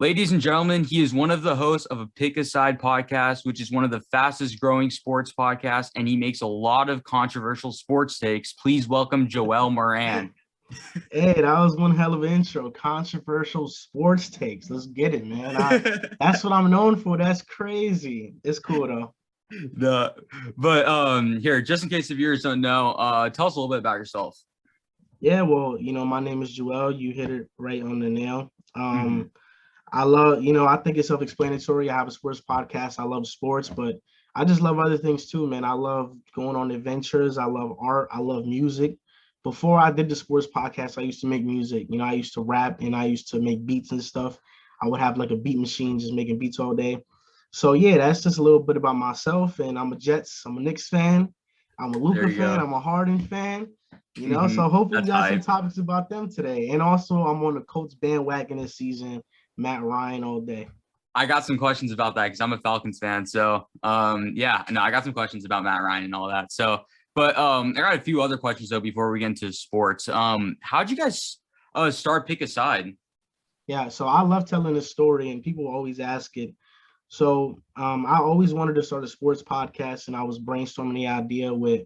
Ladies and gentlemen, he is one of the hosts of A Side podcast, which is one of the fastest growing sports podcasts, and he makes a lot of controversial sports takes. Please welcome Joel Moran. Hey, that was one hell of an intro. Controversial sports takes. Let's get it, man. That's what I'm known for. That's crazy. It's cool though. Here, just in case the viewers don't know, tell us a little bit about yourself. Yeah, well, my name is Joel. You hit it right on the nail. I love, I think it's self-explanatory. I have a sports podcast. I love sports, but I just love other things too, man. I love going on adventures. I love art. I love music. Before I did the sports podcast, I used to make music. I used to rap and I used to make beats and stuff. I would have like a beat machine just making beats all day. So yeah, that's just a little bit about myself. And I'm a Jets, I'm a Knicks fan, I'm a Luka fan, I'm a Harden fan. So hopefully we got some topics about them today. And also I'm on the Colts bandwagon this season. Matt Ryan all day. I got some questions about that because I'm a Falcons fan. So I got some questions about Matt Ryan and all that. But I got a few other questions though before we get into sports. How'd you guys start Pick a Side? Yeah, so I love telling this story and people always ask it. So I always wanted to start a sports podcast and I was brainstorming the idea with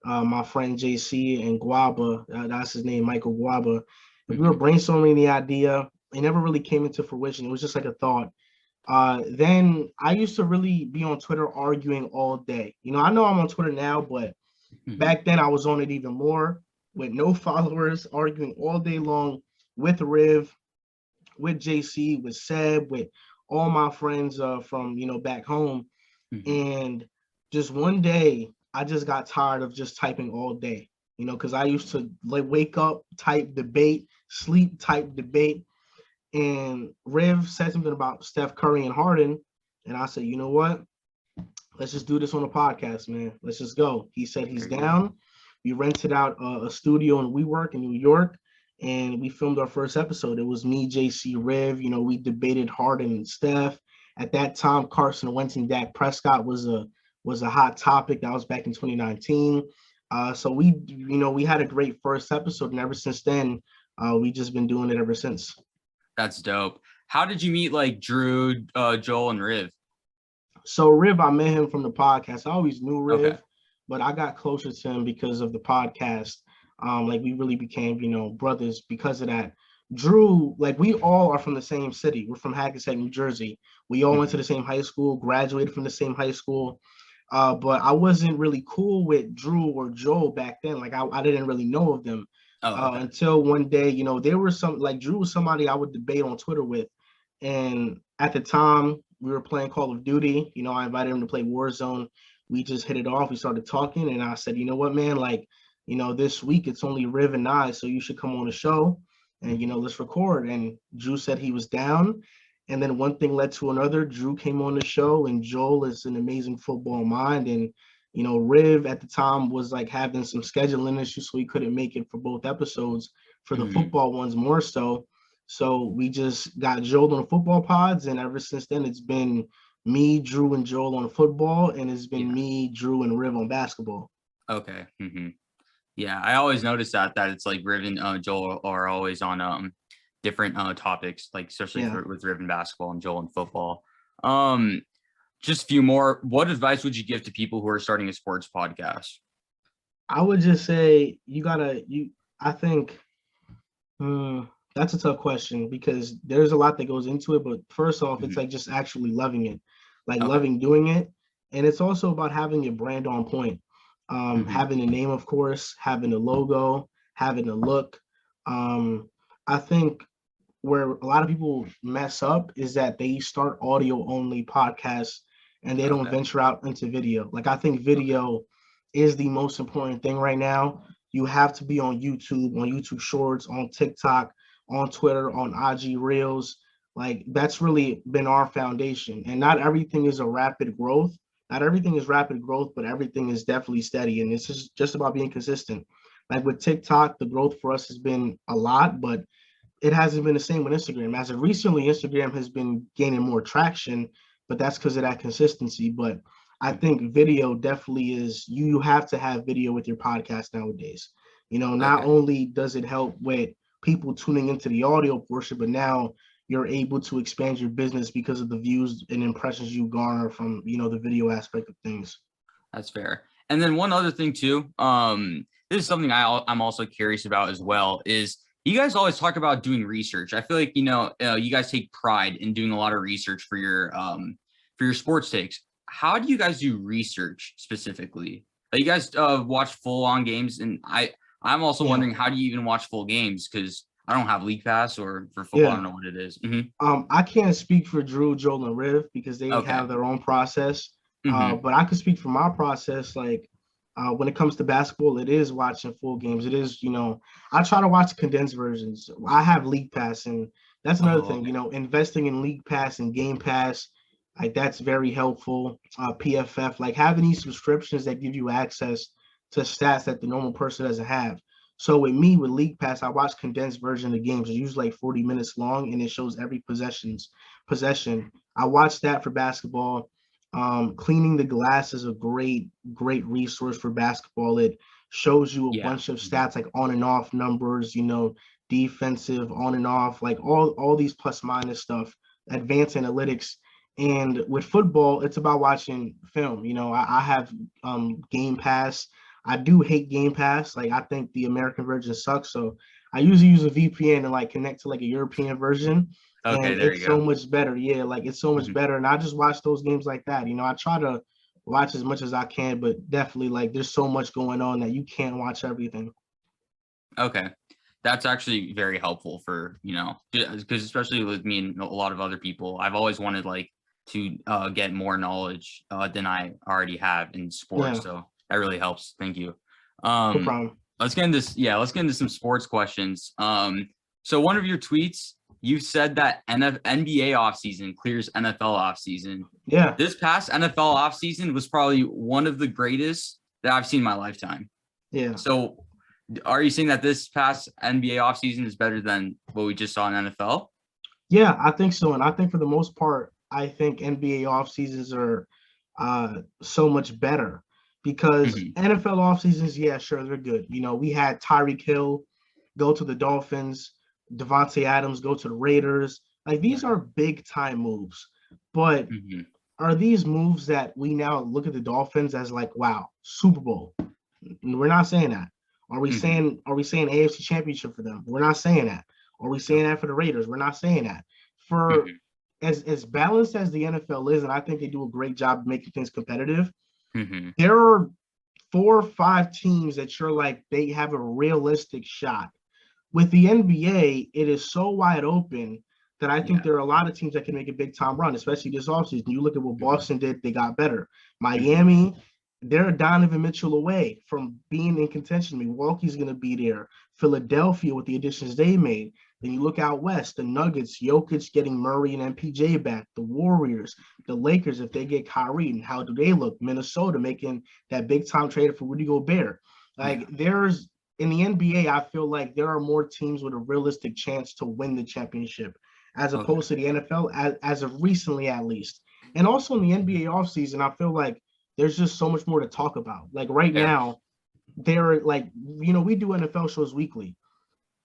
my friend JC and Guaba. That's his name, Michael Guaba. We were brainstorming the idea. It never really came into fruition. It was just like a thought. Then I used to really be on Twitter arguing all day. I know I'm on Twitter now, but back then I was on it even more with no followers, arguing all day long with Riv, with JC, with Seb, with all my friends from, back home. And just one day, I just got tired of just typing all day, because I used to wake up, type, debate, sleep, type, debate. And Riv said something about Steph Curry and Harden. And I said, you know what? Let's just do this on a podcast, man. Let's just go. He said he's down. We rented out a studio in WeWork in New York, and we filmed our first episode. It was me, JC, Riv. We debated Harden and Steph. At that time, Carson Wentz and Dak Prescott was a hot topic. That was back in 2019. So we had a great first episode, and ever since then, we just been doing it ever since. That's dope. How did you meet Drew, Joel, and Riv? So Riv, I met him from the podcast. I always knew Riv, but I got closer to him because of the podcast. We really became, brothers because of that. Drew, we all are from the same city. We're from Hackensack, New Jersey. We all went to the same high school, graduated from the same high school. But I wasn't really cool with Drew or Joel back then. I didn't really know of them. Until one day, there were Drew was somebody I would debate on Twitter with. And at the time we were playing Call of Duty, I invited him to play Warzone. We just hit it off. We started talking and I said, you know what, man, this week it's only Riv and I, so you should come on the show and, let's record. And Drew said he was down. And then one thing led to another. Drew came on the show and Joel is an amazing football mind. And Riv at the time was having some scheduling issues, so he couldn't make it for both episodes, for the football ones more so. So we just got Joel on the football pods, and ever since then, it's been me, Drew, and Joel on football, and it's been me, Drew, and Riv on basketball. Okay. Yeah, I always notice that it's Riv and Joel are always on different topics, especially with Riv and basketball and Joel and football. Just a few more. What advice would you give to people who are starting a sports podcast? I would just say I think that's a tough question because there's a lot that goes into it. But first off, it's just actually loving it, loving doing it. And it's also about having your brand on point, having a name, of course, having a logo, having a look. I think where a lot of people mess up is that they start audio only podcasts and they don't venture out into video. I think video is the most important thing right now. You have to be on YouTube Shorts, on TikTok, on Twitter, on IG Reels. That's really been our foundation. And not everything is a rapid growth. Not everything is rapid growth, but everything is definitely steady. And it's just about being consistent. With TikTok, the growth for us has been a lot, but it hasn't been the same with Instagram. As of recently, Instagram has been gaining more traction, but that's because of that consistency. But I think video definitely is, you have to have video with your podcast nowadays. Not only does it help with people tuning into the audio portion, but now you're able to expand your business because of the views and impressions you garner from, the video aspect of things. That's fair. And then one other thing too, this is something I'm also curious about as well, is you guys always talk about doing research. I feel like, you guys take pride in doing a lot of research for your sports takes. How do you guys do research specifically? Like, you guys watch full on games, and I'm also wondering, how do you even watch full games? Because I don't have League Pass, or for football, I don't know what it is. I can't speak for Drew, Joel, and Riv because they have their own process. But I could speak for my process. Like, when it comes to basketball, it is watching full games. It is, I try to watch condensed versions. I have League Pass, and that's another thing. Investing in League Pass and Game Pass, like, that's very helpful. PFF, like, having these subscriptions that give you access to stats that the normal person doesn't have. So with me, with League Pass, I watch condensed version of games. It's usually like 40 minutes long, and it shows every possession. I watch that for basketball. Cleaning the glass is a great resource for basketball. It shows you a bunch of stats, like on and off numbers, defensive, on and off, like all these plus minus stuff, advanced analytics. And with football, it's about watching film. I have Game Pass. I do hate Game Pass. Like, I think the American version sucks. So I usually use a VPN and like connect to like a European version. Okay, and there it's you go. so much better. Yeah, like, it's so much better. And I just watch those games like that. I try to watch as much as I can, but definitely, like, there's so much going on that you can't watch everything. Okay. That's actually very helpful for, because especially with me and a lot of other people, I've always wanted like to get more knowledge than I already have in sports. Yeah. So that really helps. Thank you. No problem. Let's get into some sports questions. So one of your tweets, you said that NBA offseason clears NFL offseason. Yeah. This past NFL offseason was probably one of the greatest that I've seen in my lifetime. Yeah. So are you saying that this past NBA offseason is better than what we just saw in NFL? Yeah, I think so. And I think for the most part, I think NBA off seasons are so much better because NFL off seasons, yeah, sure, they're good. We had Tyreek Hill go to the Dolphins, Devontae Adams go to the Raiders. Like, these are big time moves, but are these moves that we now look at the Dolphins as like, wow, Super Bowl? We're not saying that. Are we saying AFC Championship for them? We're not saying that. Are we saying that for the Raiders? We're not saying that. For as balanced as the NFL is, and I think they do a great job making things competitive, there are 4 or 5 teams that you're like, they have a realistic shot. With the NBA, it is so wide open that I think there are a lot of teams that can make a big time run, especially this offseason. You look at what Boston did, they got better. Miami, they're Donovan Mitchell away from being in contention. Milwaukee's going to be there. Philadelphia, with the additions they made. Then you look out west, the Nuggets, Jokic getting Murray and MPJ back. The Warriors, the Lakers, if they get Kyrie, and how do they look? Minnesota making that big time trade for Rudy Gobert. Like, there's, in the NBA, I feel like there are more teams with a realistic chance to win the championship as opposed to the NFL, as of recently at least. And also in the NBA offseason, I feel like there's just so much more to talk about. Like, right now, they're like, we do NFL shows weekly.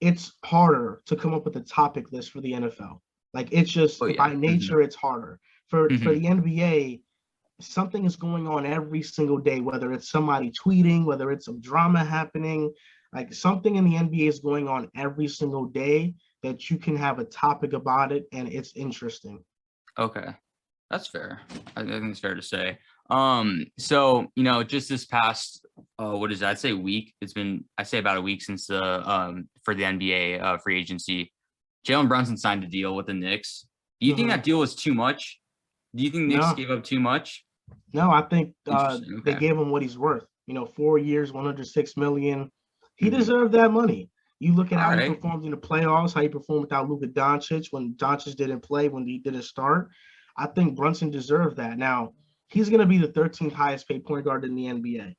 It's harder to come up with a topic list for the NFL. Like, it's just by nature, it's harder. For the NBA, something is going on every single day, whether it's somebody tweeting, whether it's some drama happening. Like, something in the NBA is going on every single day that you can have a topic about it, and it's interesting. Okay, that's fair. I think it's fair to say. So just this past I'd say week. It's been, I say, about a week since the for the NBA free agency. Jaylen Brunson signed a deal with the Knicks. Do you think that deal was too much? Do you think Knicks gave up too much? No, I think they gave him what he's worth. 4 years, $106 million. He deserved that money. You look at how he performed in the playoffs, how he performed without Luka Doncic when Doncic didn't play, when he didn't start. I think Brunson deserved that. Now, he's going to be the 13th highest paid point guard in the NBA.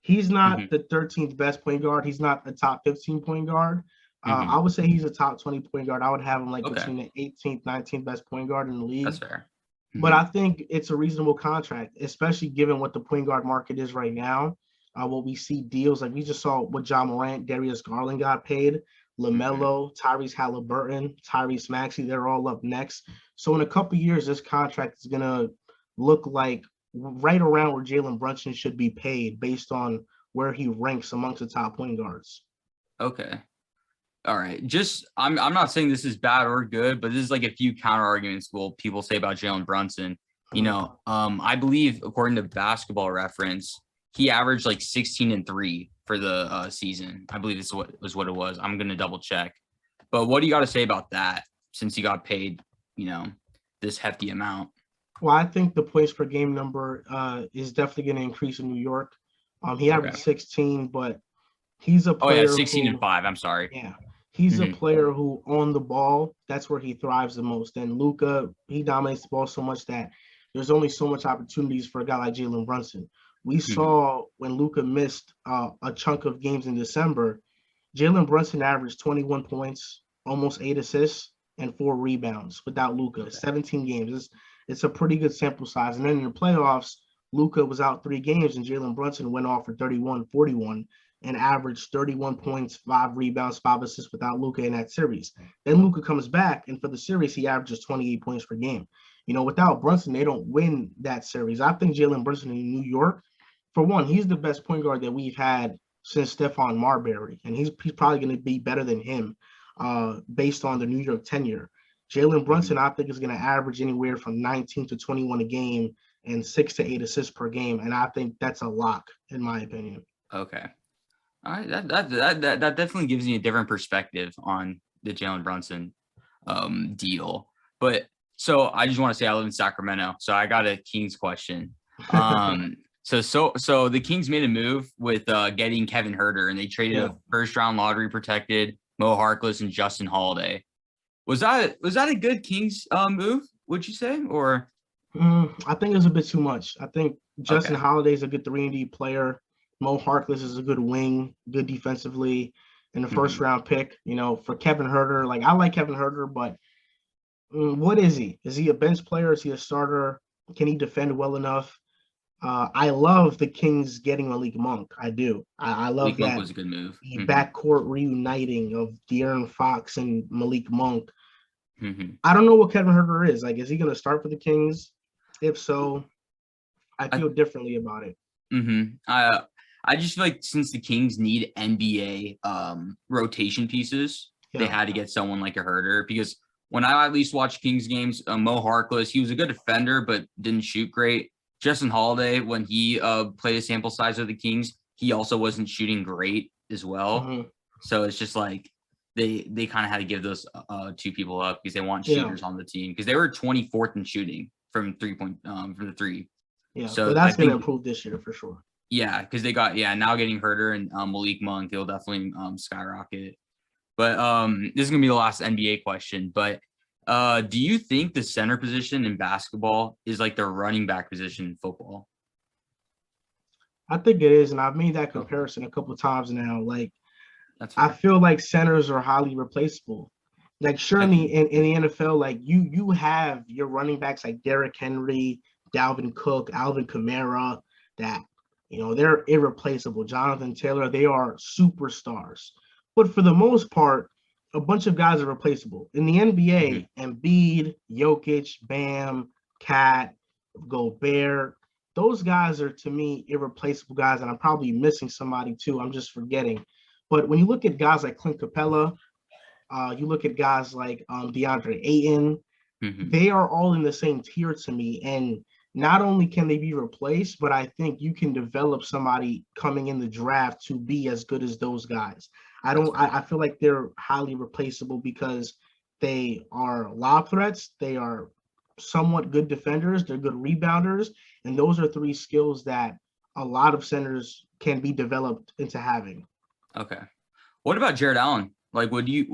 He's not the 13th best point guard. He's not a top 15 point guard. I would say he's a top 20 point guard. I would have him like between the 18th, 19th best point guard in the league. That's fair. But I think it's a reasonable contract, especially given what the point guard market is right now. What we see deals like we just saw what Joel Moran, Darius Garland got paid. LaMelo, Tyrese Halliburton, Tyrese Maxey, they're all up next. So in a couple of years, this contract is going to look like right around where Jalen Brunson should be paid based on where he ranks amongst the top point guards. Okay. All right. Just I'm not saying this is bad or good, but this is like a few counter arguments people say about Jalen Brunson. You know, I believe according to Basketball Reference, he averaged like 16 and 3 for the season. I believe this was what it was. I'm gonna double check. But what do you got to say about that since he got paid, you know, this hefty amount? Well, I think the points per game number is definitely going to increase in New York. He averaged 16, but he's a player. 16 and 5. I'm sorry. Yeah. He's a player who on the ball, that's where he thrives the most. And Luka, he dominates the ball so much that there's only so much opportunities for a guy like Jalen Brunson. We saw when Luka missed a chunk of games in December, Jalen Brunson averaged 21 points, almost 8 assists, and 4 rebounds without Luka. 17 games. It's a pretty good sample size. And then in the playoffs, Luka was out 3 games, and Jalen Brunson went off for 31, 41. And averaged 31 points, 5 rebounds, 5 assists without Luka in that series. Then Luka comes back, and for the series, he averages 28 points per game. You know, without Brunson, they don't win that series. I think Jalen Brunson in New York, for one, he's the best point guard that we've had since Stephon Marbury, and he's probably going to be better than him based on the New York tenure. Jalen Brunson, I think, is going to average anywhere from 19 to 21 a game and 6 to 8 assists per game, and I think that's a lock, in my opinion. Okay. All right, that definitely gives me a different perspective on the Jalen Brunson deal. But so I just want to say I live in Sacramento, so I got a Kings question. So the Kings made a move with getting Kevin Huerter, and they traded a first-round lottery protected Mo Harkless and Justin Holiday. Was that a good Kings move? Would you say, or? I think it was a bit too much. I think Justin Holiday is a good 3-and-D player. Mo Harkless is a good wing, good defensively, and the first-round pick. You know, for Kevin Huerter, like I like Kevin Huerter, but what is he? Is he a bench player? Is he a starter? Can he defend well enough? I love the Kings getting Malik Monk. I do. I love Malik that. Monk was a good move. The backcourt reuniting of De'Aaron Fox and Malik Monk. I don't know what Kevin Huerter is. Like, is he going to start for the Kings? If so, I feel differently about it. I just feel like since the Kings need NBA rotation pieces, they had to get someone like a Huerter, because when I at least watched Kings games, Mo Harkless, he was a good defender but didn't shoot great. Justin Holiday, when he played a sample size of the Kings, he also wasn't shooting great as well. So it's just like they kind of had to give those 2 people up because they want shooters on the team, because they were 24th in shooting from 3-point from the 3. Yeah, so that's going to improve this year for sure. Yeah, because they got now getting Huerter and Malik Monk, they'll definitely skyrocket. But this is gonna be the last NBA question. But do you think the center position in basketball is like the running back position in football? I think it is, and I've made that comparison a couple of times now. Like, I feel like centers are highly replaceable. Like, surely in the NFL, like you have your running backs like Derrick Henry, Dalvin Cook, Alvin Kamara, that. You know, they're irreplaceable. Jonathan Taylor, they are superstars. But for the most part, a bunch of guys are replaceable. In the NBA, Embiid, Jokic, Bam, Cat, Gobert, those guys are, to me, irreplaceable guys, and I'm probably missing somebody too. I'm just forgetting. But when you look at guys like Clint Capella, you look at guys like DeAndre Ayton, they are all in the same tier to me. And not only can they be replaced, but I think you can develop somebody coming in the draft to be as good as those guys. I feel like they're highly replaceable because they are lob threats. They are somewhat good defenders. They're good rebounders. And those are 3 skills that a lot of centers can be developed into having. Okay. What about Jared Allen? Like, what tier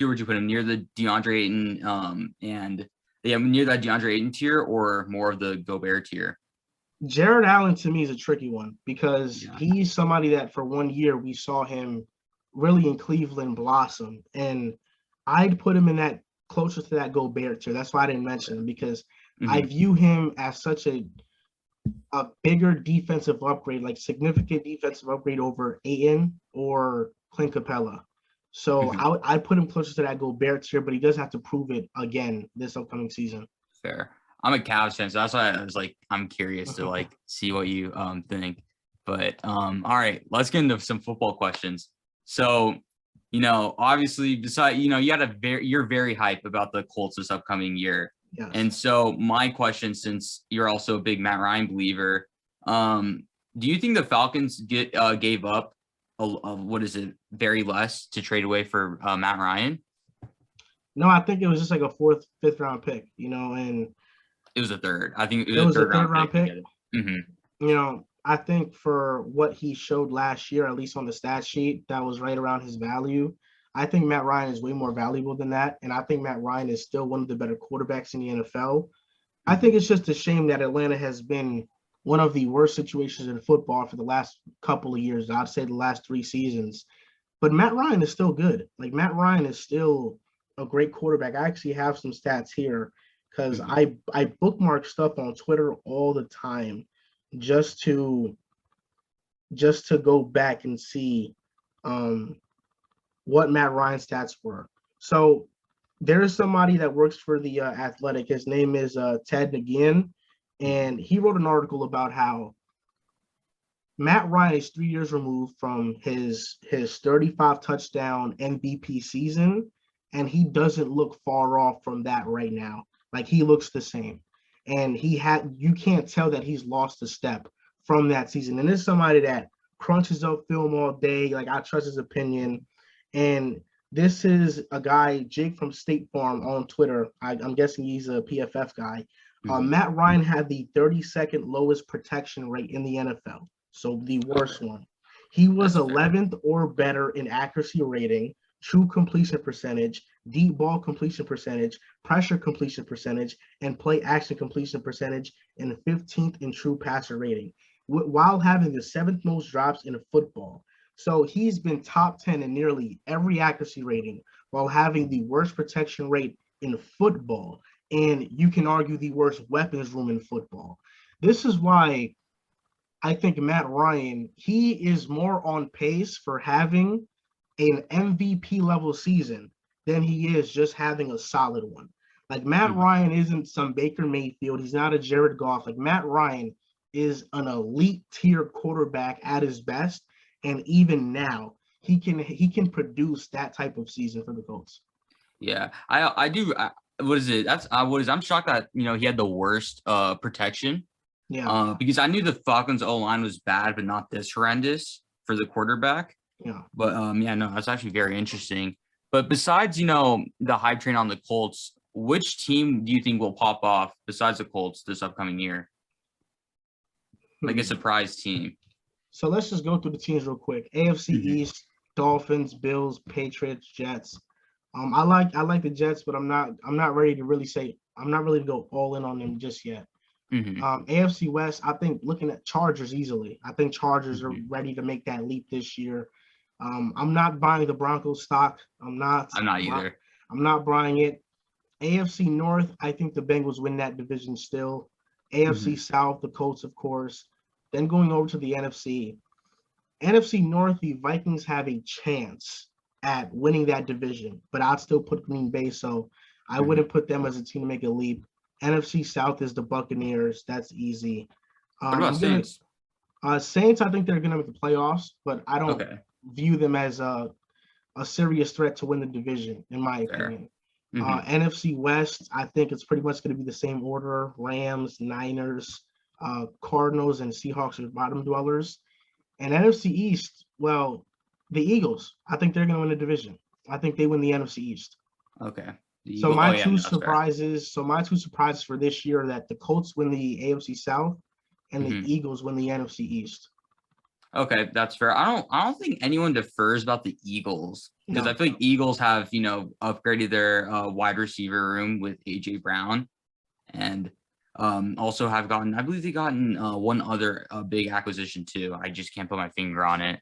would you put him, near the DeAndre Ayton and near that DeAndre Ayton tier, or more of the Gobert tier? Jared Allen to me is a tricky one, because he's somebody that for 1 year we saw him really in Cleveland blossom, and I'd put him in that closer to that Gobert tier. That's why I didn't mention him, because I view him as such a bigger defensive upgrade, like significant defensive upgrade over Ayton or Clint Capella. So I'd put him closer to that Gobert tier, but he does have to prove it again this upcoming season. Fair. I'm a Cavs fan, so that's why I was like, I'm curious to like see what you think. But all right, let's get into some football questions. So, obviously, besides, you're very hype about the Colts this upcoming year. Yes. And so my question, since you're also a big Matt Ryan believer, do you think the Falcons gave up very less to trade away for Matt Ryan? No, I think it was just like a fourth, fifth round pick, and it was a third. I think it was a third round pick. Mm-hmm. I think for what he showed last year, at least on the stat sheet, that was right around his value. I think Matt Ryan is way more valuable than that. And I think Matt Ryan is still one of the better quarterbacks in the NFL. I think it's just a shame that Atlanta has been one of the worst situations in football for the last couple of years. I'd say the last 3 seasons. But Matt Ryan is still good. Like, Matt Ryan is still a great quarterback. I actually have some stats here because I bookmark stuff on Twitter all the time just to go back and see what Matt Ryan's stats were. So there is somebody that works for the Athletic. His name is Ted Nagin, and he wrote an article about how Matt Ryan is 3 years removed from his 35 touchdown MVP season, and he doesn't look far off from that right now. Like, he looks the same, and you can't tell that he's lost a step from that season. And this is somebody that crunches up film all day. Like, I trust his opinion. And this is a guy, Jake from State Farm on Twitter. I'm guessing he's a PFF guy. Matt Ryan had the 32nd lowest protection rate in the NFL. So the worst one. He was 11th or better in accuracy rating, true completion percentage, deep ball completion percentage, pressure completion percentage, and play action completion percentage, and 15th in true passer rating, while having the 7th most drops in football. So he's been top 10 in nearly every accuracy rating while having the worst protection rate in football. And you can argue the worst weapons room in football. This is why I think Matt Ryan, he is more on pace for having an MVP level season than he is just having a solid one. Like, Matt Ryan isn't some Baker Mayfield. He's not a Jared Goff. Like, Matt Ryan is an elite tier quarterback at his best. And even now, he can produce that type of season for the Colts. Yeah, I do. What is it? I'm shocked that he had the worst protection. Yeah. Because I knew the Falcons O-line was bad, but not this horrendous for the quarterback. Yeah. But that's actually very interesting. But besides the hype train on the Colts, which team do you think will pop off besides the Colts this upcoming year? Like a surprise team. So let's just go through the teams real quick. AFC East: Dolphins, Bills, Patriots, Jets. I like the Jets, but I'm not ready to go all in on them just yet. AFC West, I think looking at Chargers easily. I think Chargers are ready to make that leap this year. I'm not buying the Broncos stock. I'm not either. I'm not buying it. AFC North, I think the Bengals win that division still. AFC South, the Colts, of course. Then going over to the NFC. NFC North, the Vikings have a chance at winning that division, but I'd still put Green Bay, so I wouldn't put them as a team to make a leap. NFC South is the Buccaneers. That's easy. What about Saints? Saints, I think they're going to make the playoffs, but I don't view them as a serious threat to win the division, in my opinion. NFC West, I think it's pretty much going to be the same order. Rams, Niners, Cardinals, and Seahawks are bottom dwellers. And NFC East, well, the Eagles, I think they're going to win the division. I think they win the NFC East. Okay. So my two surprises for this year are that the Colts win the AFC South and the Eagles win the NFC East. Okay, that's fair. I don't think anyone defers about the Eagles because I feel like Eagles have, upgraded their wide receiver room with AJ Brown, and also have I believe they gotten one other big acquisition too. I just can't put my finger on it.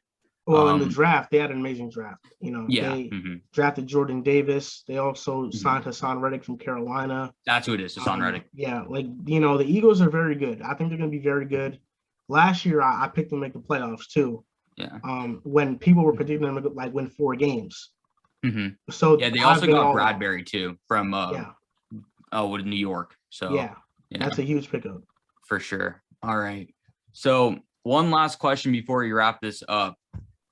Well, in the draft, they had an amazing draft. They drafted Jordan Davis. They also signed Hassan Reddick from Carolina. That's who it is, Hassan Reddick. Yeah, the Eagles are very good. I think they're going to be very good. Last year, I picked them to make the playoffs too. Yeah. When people were predicting them to win 4 games. So yeah, they I've also been got all Bradbury too from yeah, New York. So yeah, that's a huge pickup. for sure. All right. So one last question before we wrap this up.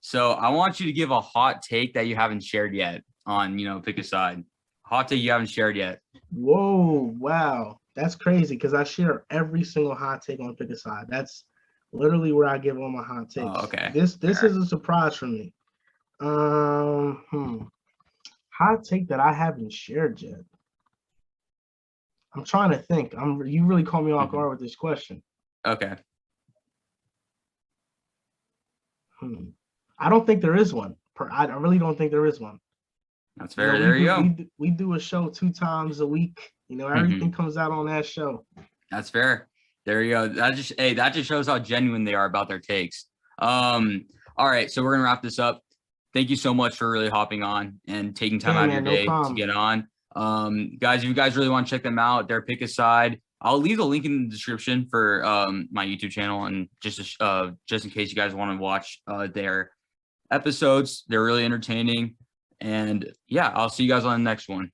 So I want you to give a hot take that you haven't shared yet on, pick a side. Hot take you haven't shared yet. Whoa, wow. That's crazy because I share every single hot take on Pick a Side. That's literally where I give all my hot takes. Oh, okay. This Fair. is a surprise for me. Hot take that I haven't shared yet. I'm trying to think. You really caught me off guard with this question. Okay. I don't think there is one. I really don't think there is one. That's fair. There you go. We do a show 2 times a week. Everything comes out on that show. That's fair. There you go. That just shows how genuine they are about their takes. All right, so we're gonna wrap this up. Thank you so much for really hopping on and taking time out of your day to get on. Guys, if you guys really want to check them out, their Pick a Side. I'll leave the link in the description for my YouTube channel, and just in case you guys want to watch their episodes. They're really entertaining. And yeah, I'll see you guys on the next one.